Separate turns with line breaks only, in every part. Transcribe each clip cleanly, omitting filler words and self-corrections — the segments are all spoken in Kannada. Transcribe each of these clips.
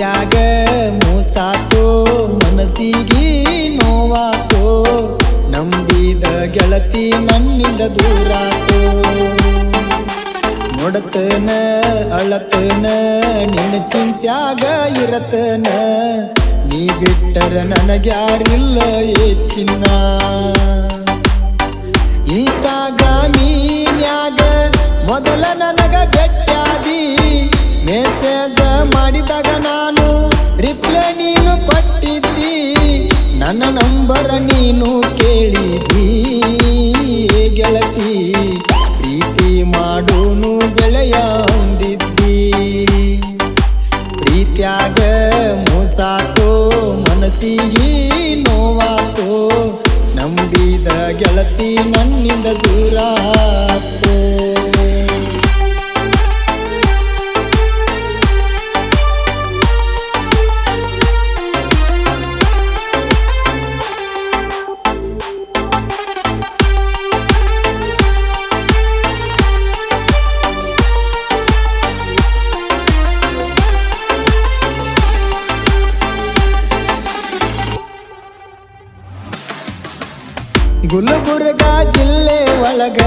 ಪ್ರೀತ್ಯಾಗ ಮೋಸಾತೋ ಮನಸ್ಸಿಗೆ ನೋವಾತೋ ನಂಬಿದ ಗೆಳತಿ ನನ್ನಿಂದ ದೂರಾತೋ ನೋಡತನ ಅಳತನ ನಿನ್ನ ಚಿಂತ್ಯಾಗ ಇರತನ ನೀ ಬಿಟ್ಟರ ನನಗ್ಯಾರಿಲ್ಲ ಏ ಚಿನ್ನ ಇನ್ಸ್ಟಾಗ್ರಾಮಿನ್ಯಾಗ ಮೊದಲ ನನಗ ಭೇಟ್ಯಾದಿ ಮೆಸೇಜ ಮಾಡಿದಾಗ ನಾನು ರಿಪ್ಲೈ ನೀನು ಕೊಟ್ಟಿದ್ದಿ ನನ್ನ ನಂಬರ ನೀನು ಕೇಳಿದ್ದಿ ಗೆಳತಿ ಪ್ರೀತಿ ಮಾಡೋನು ಗೆಳೆಯ ಅಂದಿದ್ದಿ ಪ್ರೀತ್ಯಾಗ ಮೋಸಾತೋ ಮನಸ್ಸಿಗೆ ನೋವಾತೋ ನಂಬಿದ ಗೆಳತಿ ನನ್ನಿಂದ ದೂರಾತೋ ಗುಲ್ಬರ್ಗ ಜಿಲ್ಲೆ ಒಳಗ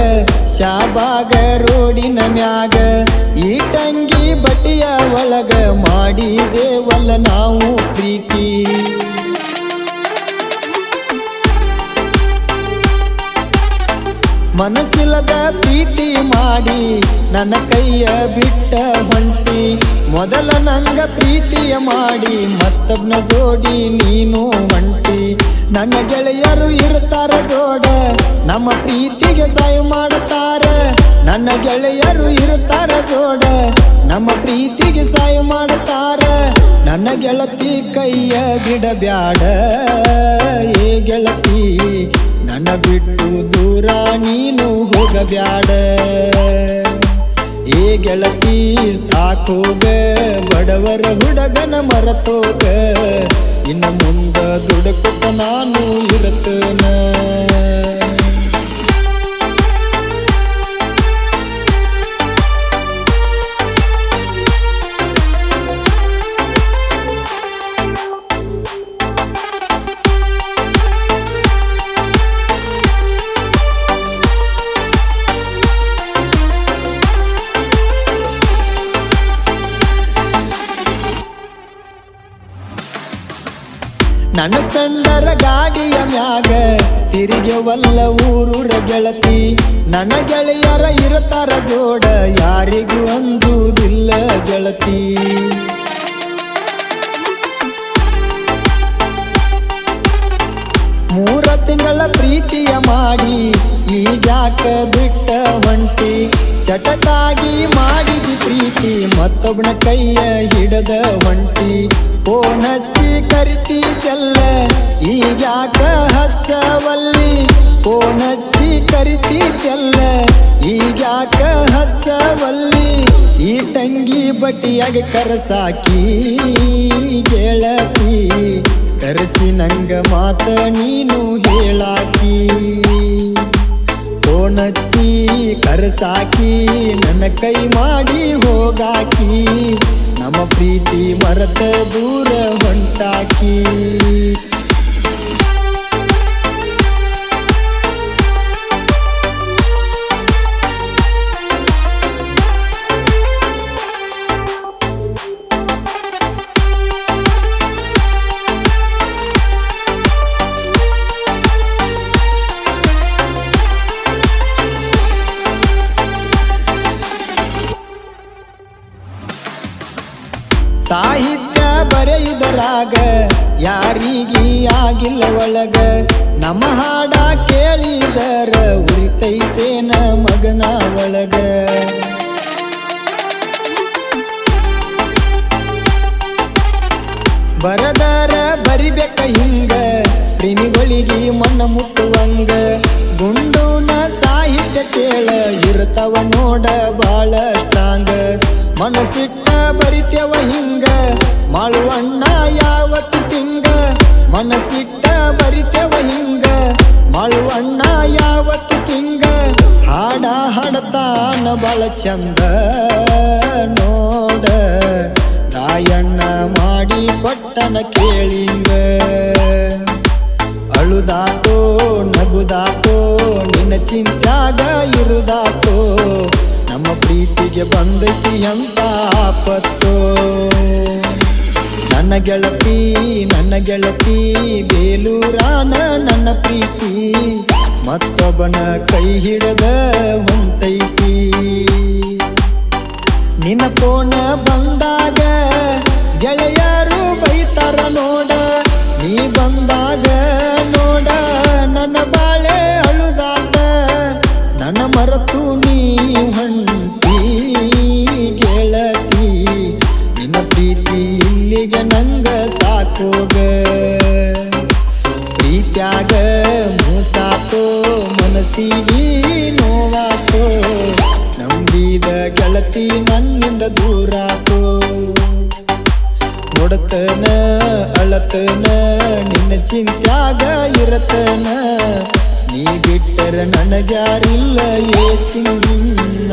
ಶಾಬಾಗ ರೋಡಿನ ಮ್ಯಾಗ ಈಟಂಗಿ ಬಟ್ಟಿಯ ಒಳಗ ಮಾಡಿದೇವಲ್ಲ ನಾವು ಪ್ರೀತಿ ಮನಸ್ಸಿಲ್ಲದ ಪ್ರೀತಿ ಮಾಡಿ ನನ್ನ ಕೈಯ ಬಿಟ್ಟ ಹೊಂಟಿ ಮೊದಲ ನಂಗ ಪ್ರೀತಿಯ ಮಾಡಿ ಮತ್ತೊಬ್ನ ಜೋಡಿ ನೀನು ಹೊಂಟಿ ನನ್ನ ಗೆಳೆಯರು ಇರ್ತಾರ ಜೋಡ ನಮ್ಮ ಪ್ರೀತಿಗೆ ಸಹಾಯ ಮಾಡುತ್ತಾರ ನನ್ನ ಗೆಳೆಯರು ಇರ್ತಾರ ಜೋಡ ನಮ್ಮ ಪ್ರೀತಿಗೆ ಸಹಾಯ ಮಾಡುತ್ತಾರ ನನ್ನ ಗೆಳತಿ ಕೈಯ ಬಿಡಬ್ಯಾಡ ಏ ಗೆಳತಿ ನನ್ನ ಬಿಟ್ಟು ದೂರ ನೀನು ಹೋಗಬ್ಯಾಡ ಏ ಗೆಳತಿ ಸಾಕೋಗ ಬಡವರ ಹುಡುಗನ ಮರತೋಗ ಇನ್ನು ಮುಂದ ದುಡುಕುತ್ತ ನಾನು ಇರುತ್ತನ ನನ್ನ ಸ್ಪೆಂಡರ ಗಾಡಿಯ ಮ್ಯಾಗ ತಿರುಗೆವಲ್ಲ ಊರೂರ ಗೆಳತಿ ನನ್ನ ಗೆಳೆಯರ ಇರ್ತಾರ ಜೋಡ ಯಾರಿಗೂ ಅಂಜುವುದಿಲ್ಲ ಗೆಳತಿ ಮೂರ ತಿಂಗಳ ಪ್ರೀತಿಯ ಮಾಡಿ ಈಗ್ಯಾಕ ಬಿಟ್ಟ ಹೊಂಟಿ ಚಟಕಾಗಿ ಮಾಡಿದಿ ಪ್ರೀತಿ ಮತ್ತೊಬ್ಬನ ಕೈಯ ಹಿಡದ ಹೊಂಟಿ ಫೋನ್ ಹಚ್ಚಿ ಕರಿತೀತೆಲ್ಲ ಈಗ್ಯಾಕ ಹಚ್ಚವಲ್ಲಿ ಫೋನ್ ಹಚ್ಚಿ ಕರಿತೀತೆಲ್ಲ ಈಗ್ಯಾಕ ಹಚ್ಚವಲ್ಲಿ ಈ ತಂಗಿ ಬಟ್ಟಿಯಾಗ ಕರಸಾಕಿ ಗೆಳತಿ ಕರೆಸಿ ನಂಗ ಮಾತ ನೀನು ಹೇಳಾಕಿ ಫೋನ್ ಹಚ್ಚಿ ಕರಸಾಕಿ ನನ್ನ ಕೈ ಮಾಡಿ ಹೋಗಾಕಿ ನಮ್ಮ ಪ್ರೀತಿ ಮರೆತ ದೂರ ಹೊಂಟಾಕಿ ಸಾಹಿತ್ಯ ಬರೆಯುವುದರಾಗ ಯಾರಿಗೀ ಆಗಿಲ್ಲ ಒಳಗ ನಮ್ಮ ಹಾಡ ಕೇಳಿದರ ಉರಿತೈತೇನ ಮಗನ ಒಳಗ ಬರದಾರ ಬರಿಬೇಕ ಹಿಂಗ ಪ್ರೇಮಿಗಳಿಗೆ ಮಣ್ಣ ಮುಟ್ಟುವಂಗ ಗುಂಡೂನ ಸಾಹಿತ್ಯ ಕೇಳ ಇರ್ತಾವ ನೋಡ ಬಾಳ ಸ್ಟ್ರಾಂಗ ಮನಸ್ಸಿಟ್ಟ ಬರಿತೇವ ಹಿಂಗ ಮಾಳುವಣ್ಣ ಯಾವತ್ತು ತಿಂಗ ಮನಸ್ಸಿಟ್ಟ ಬರಿತೇವ ಹಿಂಗ ಮಾಳುವಣ್ಣ ಯಾವತ್ತು ತಿಂಗ ಹಾಡ ಹಾಡತಾನ ಬಾಳ ಚಂದ ನೋಡ ರಾಯಣ್ಣ ಮಾಡಿ ಆಪತ್ತು. ನನ್ನ ಗೆಳತಿ ಬೇಲೂರಾನ ನನ್ನ ಪ್ರೀತಿ ಮತ್ತೊಬ್ಬನ ಕೈ ಹಿಡದ ಹೊಂಟೈತಿ. ನಿನ್ನ ಫೋನ ಬಂದಾಗ ಗೆಳೆಯರು ಬೈತಾರ ನೋಡ, ನೀ ಬಂದಾಗ ನೋಡ ನನ್ನ ಬಾಳೆ ಅಳುದಾಟ. ನನ್ನ ಮರೆತು ನೀ ಹೊಂಟಿ ಗೆಳತಿ, ನಿನ್ನ ಪ್ರೀತಿ ಇಲ್ಲಿಗೆ ನಂಗ ಸಾಕೋಗ. ಪ್ರೀತ್ಯಾಗ ಮೋಸಾತೋ ಮನಸ್ಸಿಗೆ ನೋವಾತೋ, ನಂಬಿದ ಗೆಳತಿ ನನ್ನಿಂದ ದೂರಾತೋ. ನೋಡತನ ಅಳತನ ನಿನ್ನ ಚಿಂತ್ಯಾಗ ಇರತನ, ನೀ ಬಿಟ್ಟರ ನನಗ್ಯಾರಿಲ್ಲ ಏ ಚಿನ್ನ.